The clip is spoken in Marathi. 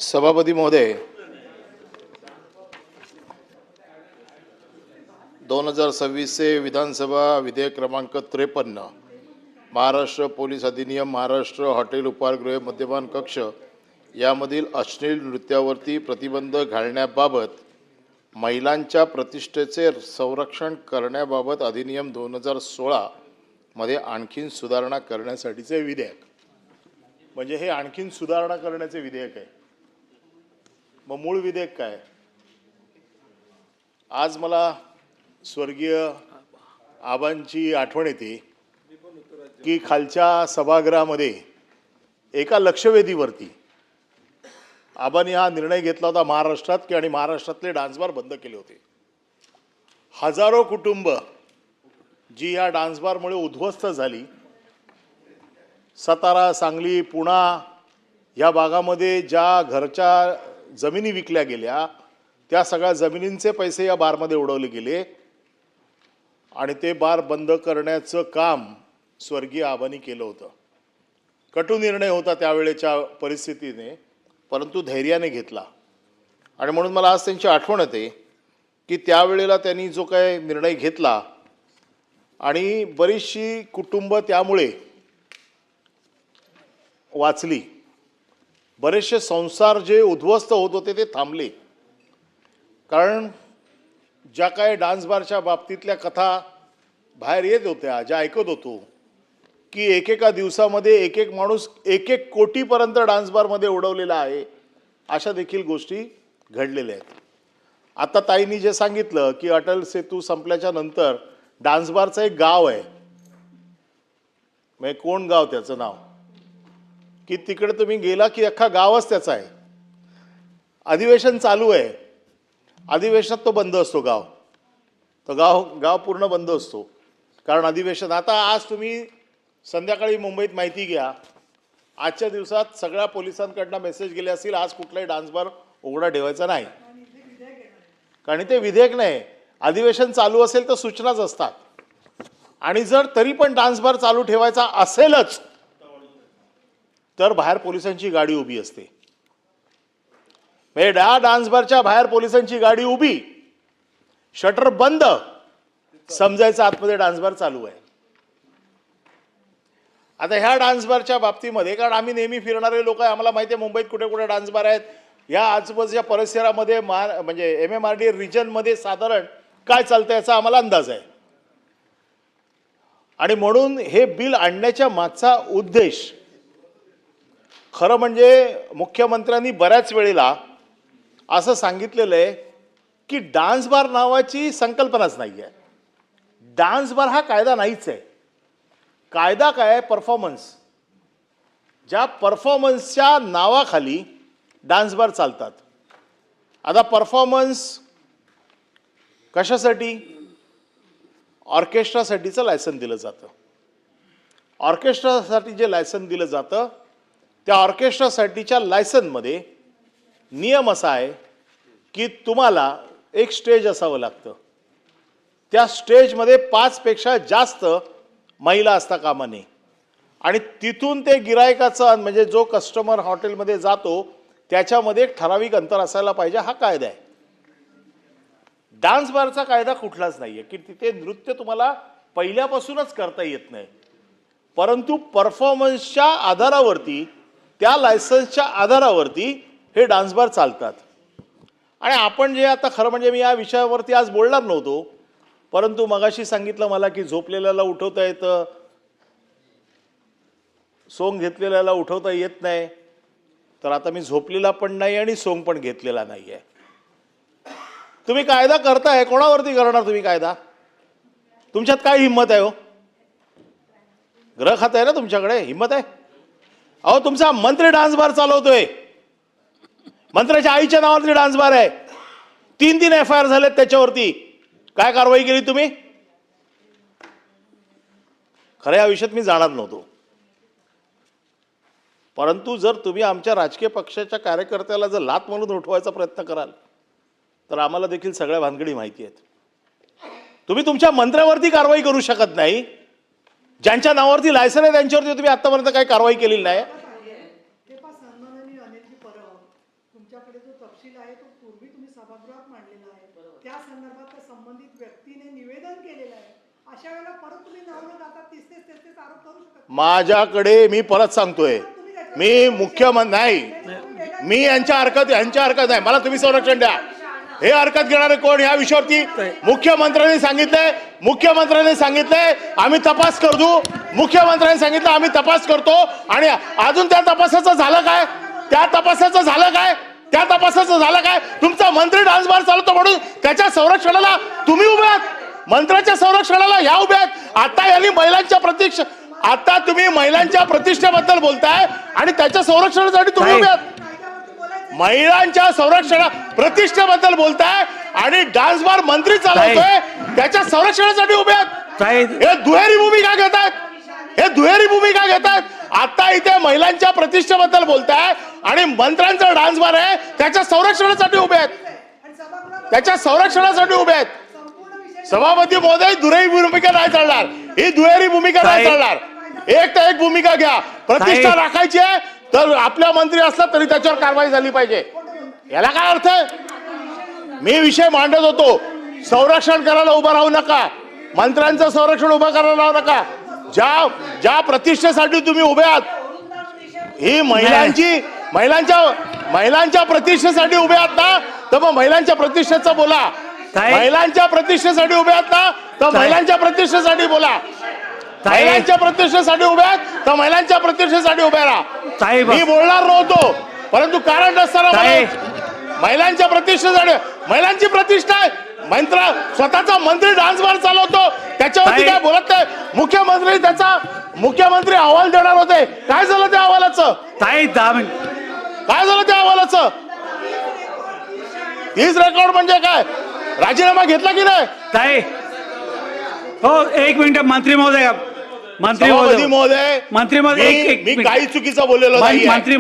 सभापती महोदय, 2026 से विधानसभा विधेयक क्रमांक 53 महाराष्ट्र पोलीस अधिनियम, महाराष्ट्र हॉटेल उपाहारगृह मद्यपान कक्ष यामधील अश्लील नृत्यावरती प्रतिबंध घालण्याबाबत महिलांच्या प्रतिष्ठेचे संरक्षण करण्याबाबत अधिनियम 2016 मध्ये आणखीन सुधारणा करण्यासाठीचे विधेयक। म्हणजे हे आणखीन सुधारणा करण्याचे विधेयक आहे। मग मूळ विधेयक काय? आज मला स्वर्गीय आबांची आठवण येते की खालच्या सभागृहामध्ये एका लक्षवेधीवरती आबांनी हा निर्णय घेतला होता महाराष्ट्रात की आणि महाराष्ट्रातले डान्स बार बंद केले होते। हजारो कुटुंब जी या डान्स बारमुळे उद्ध्वस्त झाली। सातारा, सांगली, पुणा या भागामध्ये ज्या घरच्या जमिनी विकल्या गेल्या त्या सगळ्या जमिनींचे पैसे या बारमध्ये उडवले गेले आणि ते बार बंद करण्याचं काम स्वर्गीय आबांनी केलं होतं। कटू निर्णय होता त्यावेळेच्या परिस्थितीने, परंतु धैर्याने घेतला आणि म्हणून मला आज त्यांची आठवण येते की त्यावेळेला त्यांनी जो काही निर्णय घेतला आणि बरीचशी कुटुंब त्यामुळे वाचली। बरेचसे संसार जे उद्ध्वस्त होत होते ते थांबले। कारण ज्या काही डान्स बारच्या बाबतीतल्या कथा बाहेर येत होत्या, ज्या ऐकत होतो की एकेका दिवसामध्ये एक एक माणूस 1-1 कोटीपर्यंत डान्स बारमध्ये उडवलेला आहे, अशा देखील गोष्टी घडलेल्या आहेत। आता ताईंनी जे सांगितलं की अटल सेतू संपल्याच्या नंतर डान्स बारचं एक गाव आहे, म्हणजे कोण गाव त्याचं नाव की तिकडे तुम्ही गेला की अख्खा गावच त्याचा आहे। अधिवेशन चालू आहे, अधिवेशनात तो बंद असतो गाव, तो गाव पूर्ण बंद असतो। कारण अधिवेशन आता आज तुम्ही संध्याकाळी मुंबईत माहिती घ्या, आजच्या दिवसात सगळ्या पोलिसांकडनं मेसेज गेले असतील आज कुठलाही डान्स बार उघडा ठेवायचा नाही, कारण ते विधेयक नाही। अधिवेशन चालू असेल तर सूचनाच असतात आणि जर तरी पण डान्स बार चालू ठेवायचा असेलच तर बाहेर पोलिसांची गाडी उभी असते। म्हणजे डान्स बारच्या बाहेर पोलिसांची गाडी उभी, शटर बंद, समजायचं आतमध्ये डान्स बार चालू आहे। आता ह्या डान्स बारच्या बाबतीमध्ये, कारण आम्ही नेहमी फिरणारे लोक आहे, आम्हाला माहिती आहे मुंबईत कुठे कुठे डान्स बार आहेत, या आजूबाजूच्या परिसरामध्ये म्हणजे MMRD रिजनमध्ये साधारण काय चालतं याचा आम्हाला अंदाज आहे। आणि म्हणून हे बिल आणण्याच्या मागचा उद्देश खरं म्हणजे मुख्यमंत्र्यांनी बऱ्याच वेळेला असं सांगितलेलं आहे की डान्स बार नावाची संकल्पनाच नाही आहे। डान्स बार हा कायदा नाहीच आहे। कायदा काय आहे? परफॉर्मन्स। ज्या परफॉर्मन्सच्या नावाखाली डान्स बार चालतात। आता परफॉर्मन्स कशासाठी? ऑर्केस्ट्रासाठीचं लायसन दिलं जातं। ऑर्केस्ट्रासाठी जे लायसन दिलं जातं त्या ऑर्केस्ट्रासाठीच्या लायसनमध्ये नियम असा आहे की तुम्हाला एक स्टेज असावं लागतं, त्या स्टेजमध्ये 5 पेक्षा जास्त महिला असता कामा नये आणि तिथून ते गिरायकाचं म्हणजे जो कस्टमर हॉटेलमध्ये जातो त्याच्यामध्ये एक ठराविक अंतर असायला पाहिजे, हा कायदा आहे। डान्स बारचा कायदा कुठलाच नाहीये की तिथे नृत्य तुम्हाला पहिल्यापासूनच करता येत नाही, परंतु परफॉर्मन्सच्या आधारावरती, त्या लायसन्सच्या आधारावरती हे डान्स बार चालतात। आणि आपण जे आता खरं म्हणजे मी या विषयावरती आज बोलणार नव्हतो, परंतु मगाशी सांगितलं मला की झोपलेल्याला उठवता येतं, सोंग घेतलेल्याला उठवता येत नाही, तर आता मी झोपलेला पण नाही आणि सोंग पण घेतलेला नाही आहे। तुम्ही कायदा करताय, कोणावरती करणार तुम्ही कायदा? तुमच्यात काय हिंमत आहे हो? ग्रह खातं आहे ना तुमच्याकडे, हिंमत आहे? अहो तुमचा मंत्री डान्स बार चालवतोय, मंत्र्याच्या आईच्या नावावरती डान्स बार आहे, 3 FIR झालेत त्याच्यावरती, काय कारवाई केली तुम्ही? खरं या विषयात मी जाणार नव्हतो, परंतु जर तुम्ही आमच्या राजकीय पक्षाच्या कार्यकर्त्याला जर लात म्हणून उठवायचा प्रयत्न कराल तर आम्हाला देखील सगळ्या भानगडी माहिती आहेत। तुम्ही तुमच्या मंत्र्यावरती कारवाई करू शकत नाही, ज्यांच्या नावावरती लायसन आहे त्यांच्यावरती तुम्ही आतापर्यंत काही कारवाई केलेली नाही। तुमच्याकडे जो तपशील आहे तो पूर्वी तुम्ही सभागृहात मांडलेला आहे, त्या संदर्भात त्या संबंधित व्यक्तीने निवेदन केलेलं आहे. अशा वेळेला परत तुम्ही न आता तेच आरोप करू शकत नाही. माझ्याकडे मी परत सांगतोय, मी मुख्यमंत्री नाही, मी यांच्या हरकत नाही. मला तुम्ही संरक्षण द्या. हे हरकत घेणारे कोण या विषयावरती? मुख्यमंत्र्यांनी सांगितलंय आम्ही तपास करू. मुख्यमंत्र्यांनी सांगितलं आम्ही तपास करतो. आणि अजून त्या तपासाचं झालं काय? त्या तपासाचं झालं काय? तुमचा मंत्री डान्सबार चालवतो म्हणून त्याच्या संरक्षणाला तुम्ही उभे आहात. मंत्र्याच्या संरक्षणाला ह्या उभे आहेत. आता तुम्ही महिलांच्या प्रतिष्ठेबद्दल बोलताय आणि त्याच्या संरक्षणासाठी तुम्ही उभे आहात. महिलांच्या प्रतिष्ठेबद्दल बोलताय आणि डान्स बार मंत्री चालवतोय त्याच्या संरक्षणासाठी उभे आहात. हे दुहेरी भूमिका घेतात. आता इथे महिलांच्या प्रतिष्ठेबद्दल बोलताय आणि मंत्र्यांचा डान्स बार आहे त्याच्या संरक्षणासाठी उभे आहेत. सभापती महोदय, दुहेरी भूमिका नाही चालणार. ही दुहेरी भूमिका नाही चालणार. एक तर एक भूमिका घ्या. प्रतिष्ठा राखायची आहे तर आपला मंत्री असला तरी त्याच्यावर कारवाई झाली पाहिजे. याला काय अर्थ आहे? मी विषय मांडत होतो, संरक्षण करायला उभं राहू नका. मंत्र्यांचं संरक्षण उभं करायला राहू नका. ज्या प्रतिष्ठेसाठी तुम्ही उभे आहात, ही महिलांच्या प्रतिष्ठेसाठी उभे आहात ना, तर मग महिलांच्या प्रतिष्ठेचं बोला. महिलांच्या प्रतिष्ठेसाठी उभे आहात ना, तर महिलांच्या प्रतिष्ठेसाठी बोला. महिलांच्या प्रतिष्ठेसाठी उभे आहेत तर महिलांच्या प्रतिष्ठेसाठी उभे राहा. मी बोलणार नव्हतो, परंतु कारण नसताना महिलांच्या प्रतिष्ठेसाठी, महिलांची प्रतिष्ठा आहे. स्वतःचा मंत्री डान्स बार चालवतो त्याच्यावरती काय बोलत नाही. मुख्यमंत्री अहवाल देणार होते. काय झालं त्या अहवालाचं? तीच रेकॉर्ड म्हणजे काय? राजीनामा घेतला की नाही? हो, एक मिनिट. मंत्री महोदय मी काही चुकीचं बोललेलो नाही. मंत्री